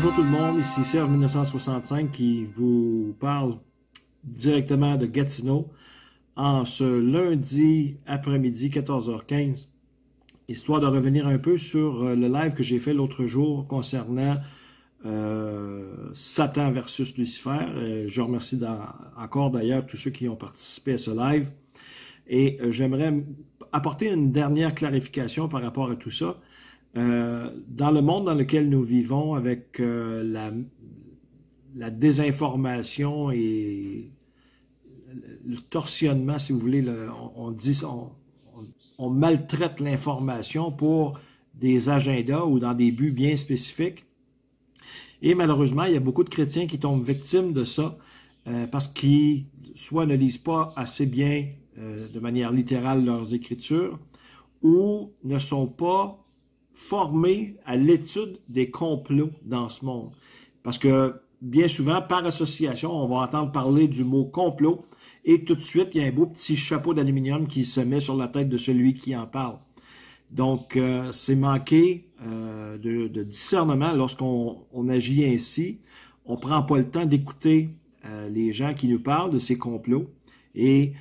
Bonjour tout le monde, ici Serge 1965 qui vous parle directement de Gatineau en ce lundi après-midi 14h15, histoire de revenir un peu sur le live que j'ai fait l'autre jour concernant Satan versus Lucifer. Je remercie encore d'ailleurs tous ceux qui ont participé à ce live et j'aimerais apporter une dernière clarification par rapport à tout ça. Dans le monde dans lequel nous vivons, avec la désinformation et le torsionnement, si vous voulez, on maltraite l'information pour des agendas ou dans des buts bien spécifiques. Et malheureusement, il y a beaucoup de chrétiens qui tombent victimes de ça parce qu'ils soit ne lisent pas assez bien de manière littérale leurs écritures ou ne sont pas formés à l'étude des complots dans ce monde. Parce que bien souvent, par association, on va entendre parler du mot complot et tout de suite, il y a un beau petit chapeau d'aluminium qui se met sur la tête de celui qui en parle. Donc, c'est manquer de discernement lorsqu'on agit ainsi. On ne prend pas le temps d'écouter les gens qui nous parlent de ces complots et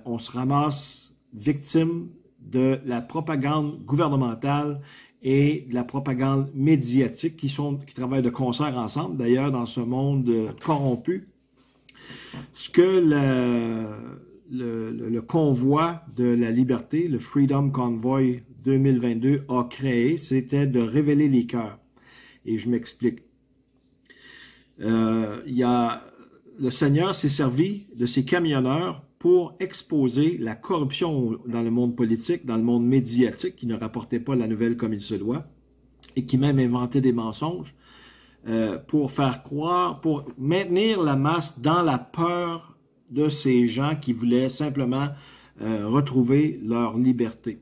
on se ramasse victime de la propagande gouvernementale et de la propagande médiatique qui travaillent de concert ensemble, d'ailleurs, dans ce monde corrompu. Ce que le convoi de la liberté, le Freedom Convoy 2022, a créé, c'était de révéler les cœurs. Et je m'explique. Le Seigneur s'est servi de ses camionneurs pour exposer la corruption dans le monde politique, dans le monde médiatique, qui ne rapportait pas la nouvelle comme il se doit, et qui même inventait des mensonges, pour faire croire, pour maintenir la masse dans la peur de ces gens qui voulaient simplement retrouver leur liberté.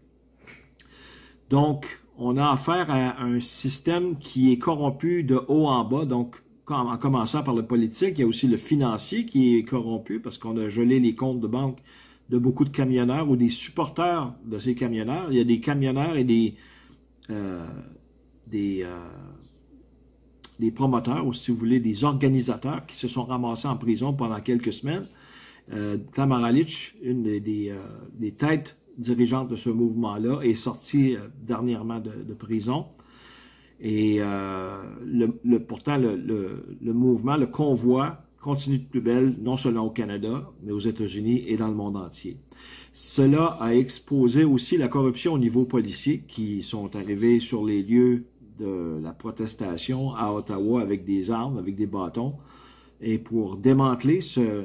Donc, on a affaire à un système qui est corrompu de haut en bas, donc en commençant par le politique, il y a aussi le financier qui est corrompu parce qu'on a gelé les comptes de banque de beaucoup de camionneurs ou des supporters de ces camionneurs. Il y a des camionneurs et des promoteurs, ou si vous voulez, des organisateurs qui se sont ramassés en prison pendant quelques semaines. Tamara Lich, une des têtes dirigeantes de ce mouvement-là, est sortie dernièrement de prison. Et pourtant, le mouvement, le convoi, continue de plus belle, non seulement au Canada, mais aux États-Unis et dans le monde entier. Cela a exposé aussi la corruption au niveau policier, qui sont arrivés sur les lieux de la protestation à Ottawa avec des armes, avec des bâtons, et pour démanteler ce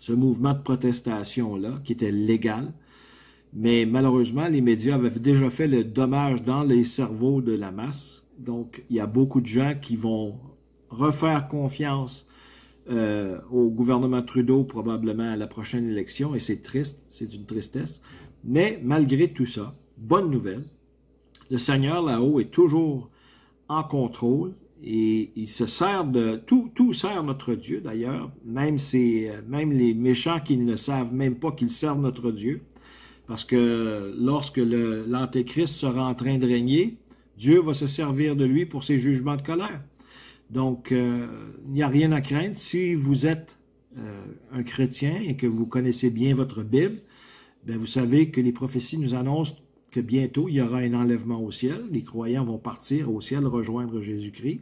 mouvement de protestation-là, qui était légal. Mais malheureusement, les médias avaient déjà fait le dommage dans les cerveaux de la masse. Donc, il y a beaucoup de gens qui vont refaire confiance au gouvernement Trudeau probablement à la prochaine élection. Et c'est triste, c'est une tristesse. Mais malgré tout ça, bonne nouvelle, le Seigneur là-haut est toujours en contrôle et il se sert de... Tout sert notre Dieu d'ailleurs, même les méchants qui ne savent même pas qu'ils servent notre Dieu. Parce que lorsque l'Antéchrist sera en train de régner, Dieu va se servir de lui pour ses jugements de colère. Donc, il n'y a rien à craindre. Si vous êtes un chrétien et que vous connaissez bien votre Bible, bien, vous savez que les prophéties nous annoncent que bientôt, il y aura un enlèvement au ciel. Les croyants vont partir au ciel, rejoindre Jésus-Christ.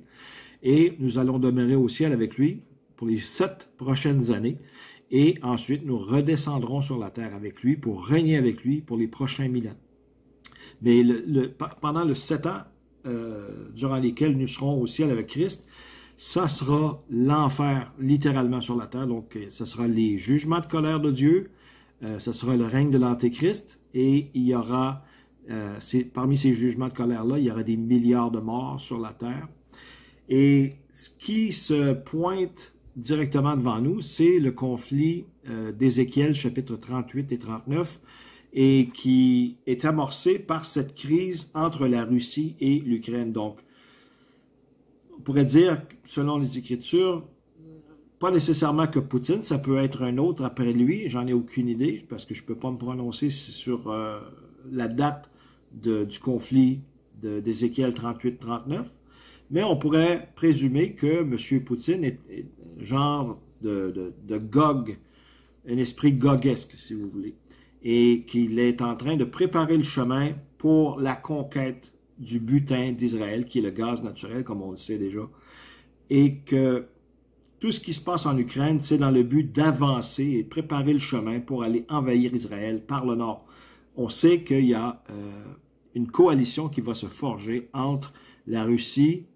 Et nous allons demeurer au ciel avec lui pour les 7 prochaines années. Et ensuite, nous redescendrons sur la terre avec lui pour régner avec lui pour les prochains 1000 ans. Mais pendant les 7 ans durant lesquels nous serons au ciel avec Christ, ça sera l'enfer littéralement sur la terre. Donc, ça sera les jugements de colère de Dieu, ça sera le règne de l'Antéchrist et il y aura, parmi ces jugements de colère-là, il y aura des milliards de morts sur la terre. Et ce qui se pointe directement devant nous, c'est le conflit d'Ézéchiel, chapitre 38 et 39, et qui est amorcé par cette crise entre la Russie et l'Ukraine. Donc, on pourrait dire, selon les Écritures, pas nécessairement que Poutine, ça peut être un autre après lui, j'en ai aucune idée, parce que je ne peux pas me prononcer sur la date du conflit d'Ézéchiel 38-39, Mais on pourrait présumer que M. Poutine est genre de Gog, un esprit goguesque, si vous voulez, et qu'il est en train de préparer le chemin pour la conquête du butin d'Israël, qui est le gaz naturel, comme on le sait déjà, et que tout ce qui se passe en Ukraine, c'est dans le but d'avancer et de préparer le chemin pour aller envahir Israël par le nord. On sait qu'il y a une coalition qui va se forger entre la Russie,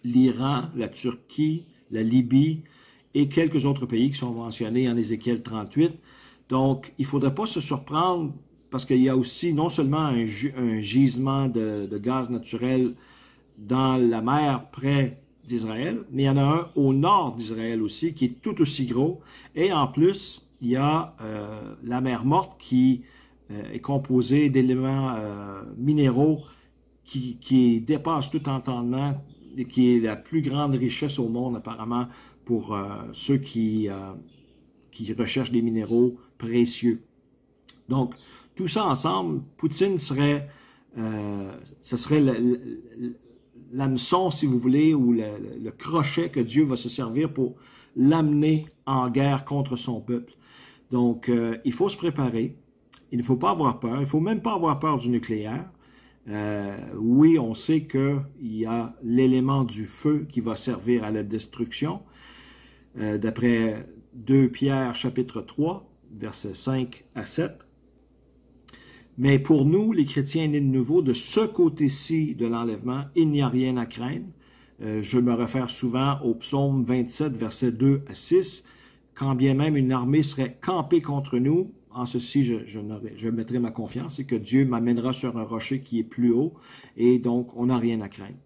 l'Iran, la Turquie, la Libye et quelques autres pays qui sont mentionnés en Ézéchiel 38. Donc, il ne faudrait pas se surprendre parce qu'il y a aussi non seulement un gisement de gaz naturel dans la mer près d'Israël, mais il y en a un au nord d'Israël aussi qui est tout aussi gros. Et en plus, il y a la mer Morte qui est composée d'éléments minéraux qui dépassent tout entendement et qui est la plus grande richesse au monde apparemment pour ceux qui recherchent des minéraux précieux. Donc, tout ça ensemble, Poutine serait, ce serait l'hameçon, si vous voulez, ou le crochet que Dieu va se servir pour l'amener en guerre contre son peuple. Donc, il faut se préparer. Il ne faut pas avoir peur. Il ne faut même pas avoir peur du nucléaire. Oui, on sait qu'il y a l'élément du feu qui va servir à la destruction. D'après 2 Pierre chapitre 3, versets 5 à 7. Mais pour nous, les chrétiens nés de nouveau, de ce côté-ci de l'enlèvement, il n'y a rien à craindre. Je me réfère souvent au psaume 27, versets 2 à 6. Quand bien même une armée serait campée contre nous, en ceci je mettrai ma confiance, c'est que Dieu m'amènera sur un rocher qui est plus haut, et donc on n'a rien à craindre.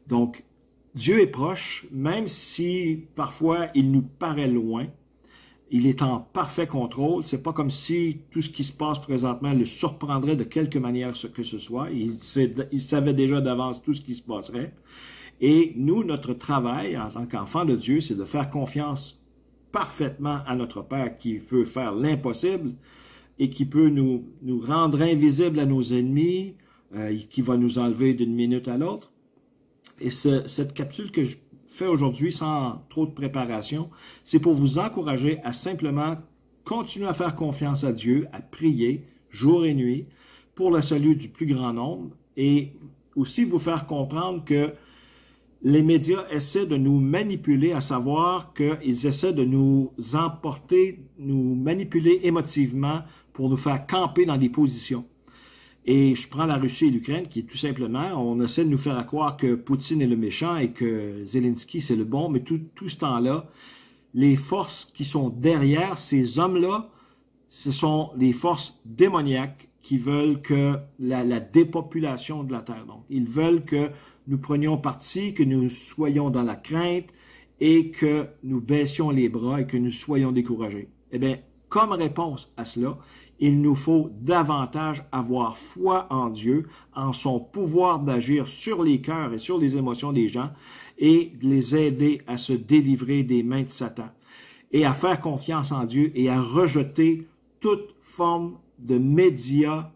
Donc, Dieu est proche, même si parfois il nous paraît loin. Il est en parfait contrôle. C'est pas comme si tout ce qui se passe présentement le surprendrait de quelque manière que ce soit. Il savait déjà d'avance tout ce qui se passerait. Et nous, notre travail en tant qu'enfants de Dieu, c'est de faire confiance parfaitement à notre Père qui peut faire l'impossible et qui peut nous rendre invisibles à nos ennemis, qui va nous enlever d'une minute à l'autre. Et cette capsule que je fais aujourd'hui sans trop de préparation, c'est pour vous encourager à simplement continuer à faire confiance à Dieu, à prier jour et nuit pour le salut du plus grand nombre et aussi vous faire comprendre que les médias essaient de nous manipuler, à savoir qu'ils essaient de nous emporter, nous manipuler émotivement pour nous faire camper dans des positions. Et je prends la Russie et l'Ukraine, qui est tout simplement, on essaie de nous faire croire que Poutine est le méchant et que Zelensky c'est le bon, mais tout ce temps-là, les forces qui sont derrière ces hommes-là, ce sont des forces démoniaques qui veulent que la dépopulation de la Terre. Donc, ils veulent que nous prenions parti, que nous soyons dans la crainte et que nous baissions les bras et que nous soyons découragés. Eh bien, comme réponse à cela, il nous faut davantage avoir foi en Dieu, en son pouvoir d'agir sur les cœurs et sur les émotions des gens et de les aider à se délivrer des mains de Satan et à faire confiance en Dieu et à rejeter toute forme de médias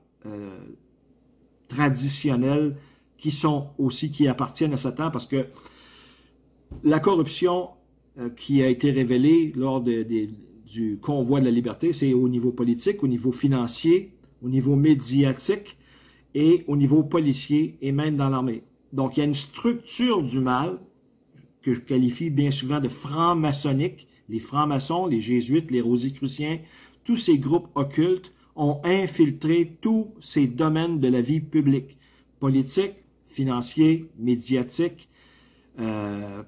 traditionnels qui appartiennent à Satan parce que la corruption qui a été révélée lors du convoi de la liberté, c'est au niveau politique, au niveau financier, au niveau médiatique et au niveau policier et même dans l'armée. Donc, il y a une structure du mal que je qualifie bien souvent de franc-maçonnique. Les francs-maçons, les jésuites, les rosicruciens, tous ces groupes occultes ont infiltré tous ces domaines de la vie publique, politique, financier, médiatique,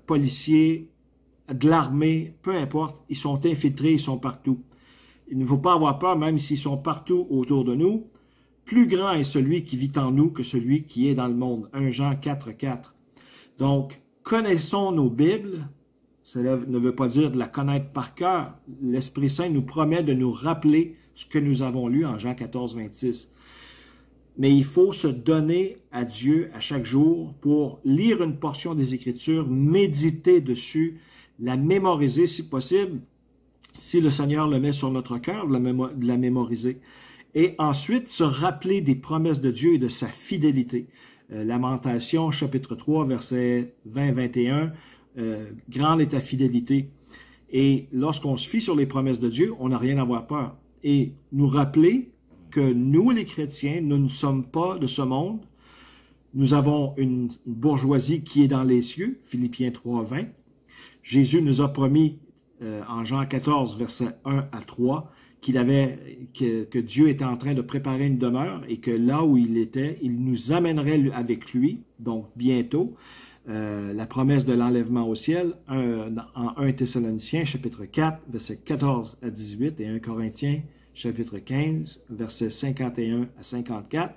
policier, de l'armée, peu importe, ils sont infiltrés, ils sont partout. Il ne faut pas avoir peur, même s'ils sont partout autour de nous. Plus grand est celui qui vit en nous que celui qui est dans le monde. 1 Jean 4,4. Donc, connaissons nos Bibles. Cela ne veut pas dire de la connaître par cœur. L'Esprit Saint nous promet de nous rappeler ce que nous avons lu en Jean 14, 26. Mais il faut se donner à Dieu à chaque jour pour lire une portion des Écritures, méditer dessus, la mémoriser si possible, si le Seigneur le met sur notre cœur, de la mémoriser. Et ensuite, se rappeler des promesses de Dieu et de sa fidélité. Lamentations, chapitre 3, versets 20-21, grande est ta fidélité. Et lorsqu'on se fie sur les promesses de Dieu, on n'a rien à avoir peur. Et nous rappeler que nous, les chrétiens, nous ne sommes pas de ce monde. Nous avons une bourgeoisie qui est dans les cieux, Philippiens 3, 20. Jésus nous a promis en Jean 14, versets 1 à 3, que Dieu était en train de préparer une demeure et que là où il était, il nous amènerait avec lui, donc bientôt. La promesse de l'enlèvement au ciel, en 1 Thessaloniciens, chapitre 4, versets 14 à 18, et 1 Corinthiens, chapitre 15, versets 51 à 54.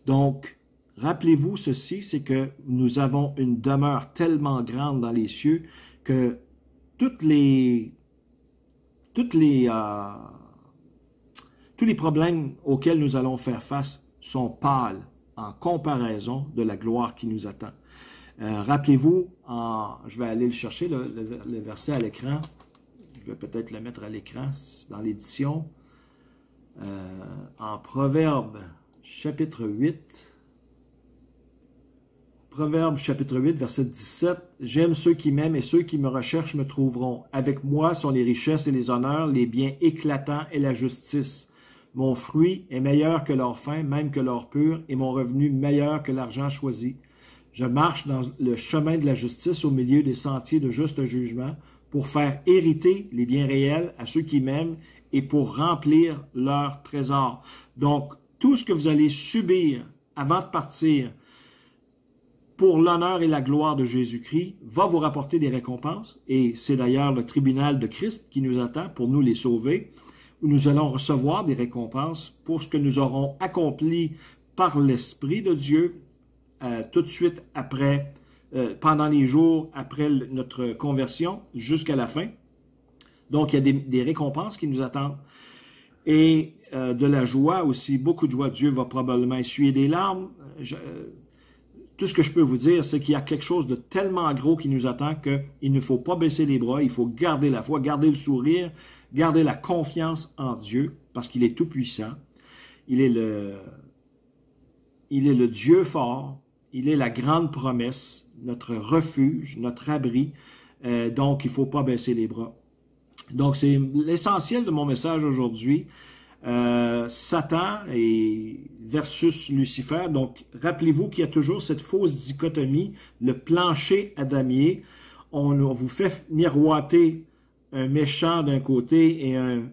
Donc, rappelez-vous ceci, c'est que nous avons une demeure tellement grande dans les cieux que tous les problèmes auxquels nous allons faire face sont pâles en comparaison de la gloire qui nous attend. Rappelez-vous, je vais aller le chercher, le verset à l'écran. Je vais peut-être le mettre à l'écran dans l'édition. En Proverbes, chapitre 8. Proverbes, chapitre 8, verset 17. « J'aime ceux qui m'aiment et ceux qui me recherchent me trouveront. Avec moi sont les richesses et les honneurs, les biens éclatants et la justice. Mon fruit est meilleur que l'or fin, même que l'or pur, et mon revenu meilleur que l'argent choisi. Je marche dans le chemin de la justice au milieu des sentiers de juste jugement pour faire hériter les biens réels à ceux qui m'aiment et pour remplir leur trésor. » Donc, tout ce que vous allez subir avant de partir pour l'honneur et la gloire de Jésus-Christ va vous rapporter des récompenses. Et c'est d'ailleurs le tribunal de Christ qui nous attend pour nous les sauver, où nous allons recevoir des récompenses pour ce que nous aurons accompli par l'Esprit de Dieu tout de suite après, pendant les jours après notre conversion jusqu'à la fin. Donc, il y a des récompenses qui nous attendent. Et de la joie aussi, beaucoup de joie. Dieu va probablement essuyer des larmes. Tout ce que je peux vous dire, c'est qu'il y a quelque chose de tellement gros qui nous attend qu'il ne faut pas baisser les bras, il faut garder la foi, garder le sourire, garder la confiance en Dieu, parce qu'il est tout-puissant. Il est le Dieu fort, il est la grande promesse, notre refuge, notre abri. Donc, il ne faut pas baisser les bras. Donc, c'est l'essentiel de mon message aujourd'hui. Satan versus Lucifer. Donc, rappelez-vous qu'il y a toujours cette fausse dichotomie, le plancher adamier. On vous fait miroiter un méchant d'un côté et un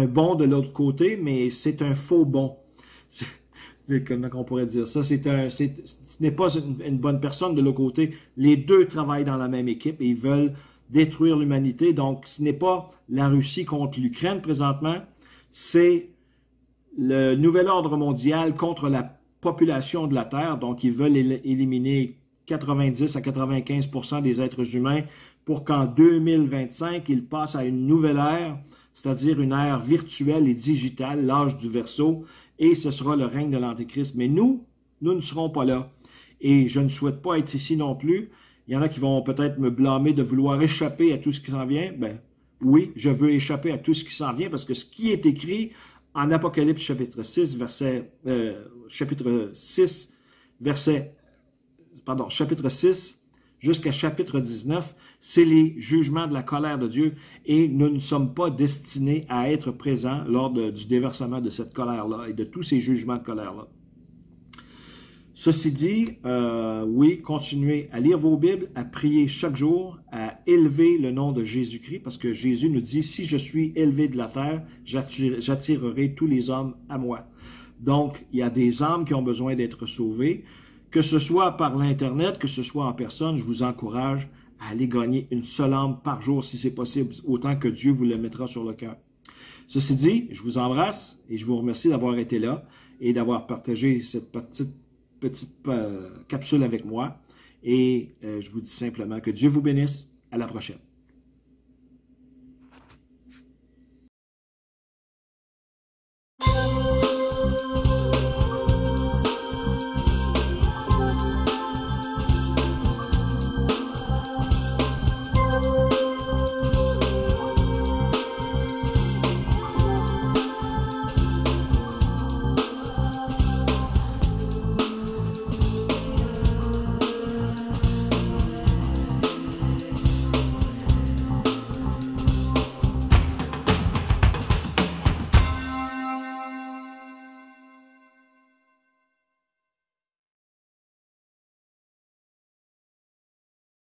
bon de l'autre côté, mais c'est un faux bon. Comment on pourrait dire ça? Ce n'est pas une bonne personne de l'autre côté. Les deux travaillent dans la même équipe et ils veulent détruire l'humanité. Donc, ce n'est pas la Russie contre l'Ukraine présentement, c'est le nouvel ordre mondial contre la population de la Terre. Donc, ils veulent éliminer 90 à 95% des êtres humains pour qu'en 2025, ils passent à une nouvelle ère, c'est-à-dire une ère virtuelle et digitale, l'âge du Verseau, et ce sera le règne de l'Antéchrist. Mais nous ne serons pas là. Et je ne souhaite pas être ici non plus. Il y en a qui vont peut-être me blâmer de vouloir échapper à tout ce qui s'en vient. Ben oui, je veux échapper à tout ce qui s'en vient parce que ce qui est écrit en Apocalypse chapitre 6, chapitre 6 jusqu'à chapitre 19, c'est les jugements de la colère de Dieu et nous ne sommes pas destinés à être présents lors du déversement de cette colère-là et de tous ces jugements de colère-là. Ceci dit, oui, continuez à lire vos Bibles, à prier chaque jour, à élever le nom de Jésus-Christ, parce que Jésus nous dit, si je suis élevé de la terre, j'attirerai tous les hommes à moi. Donc, il y a des âmes qui ont besoin d'être sauvées, que ce soit par l'Internet, que ce soit en personne, je vous encourage à aller gagner une seule âme par jour, si c'est possible, autant que Dieu vous le mettra sur le cœur. Ceci dit, je vous embrasse et je vous remercie d'avoir été là et d'avoir partagé cette petite capsule avec moi. Et je vous dis simplement que Dieu vous bénisse. À la prochaine.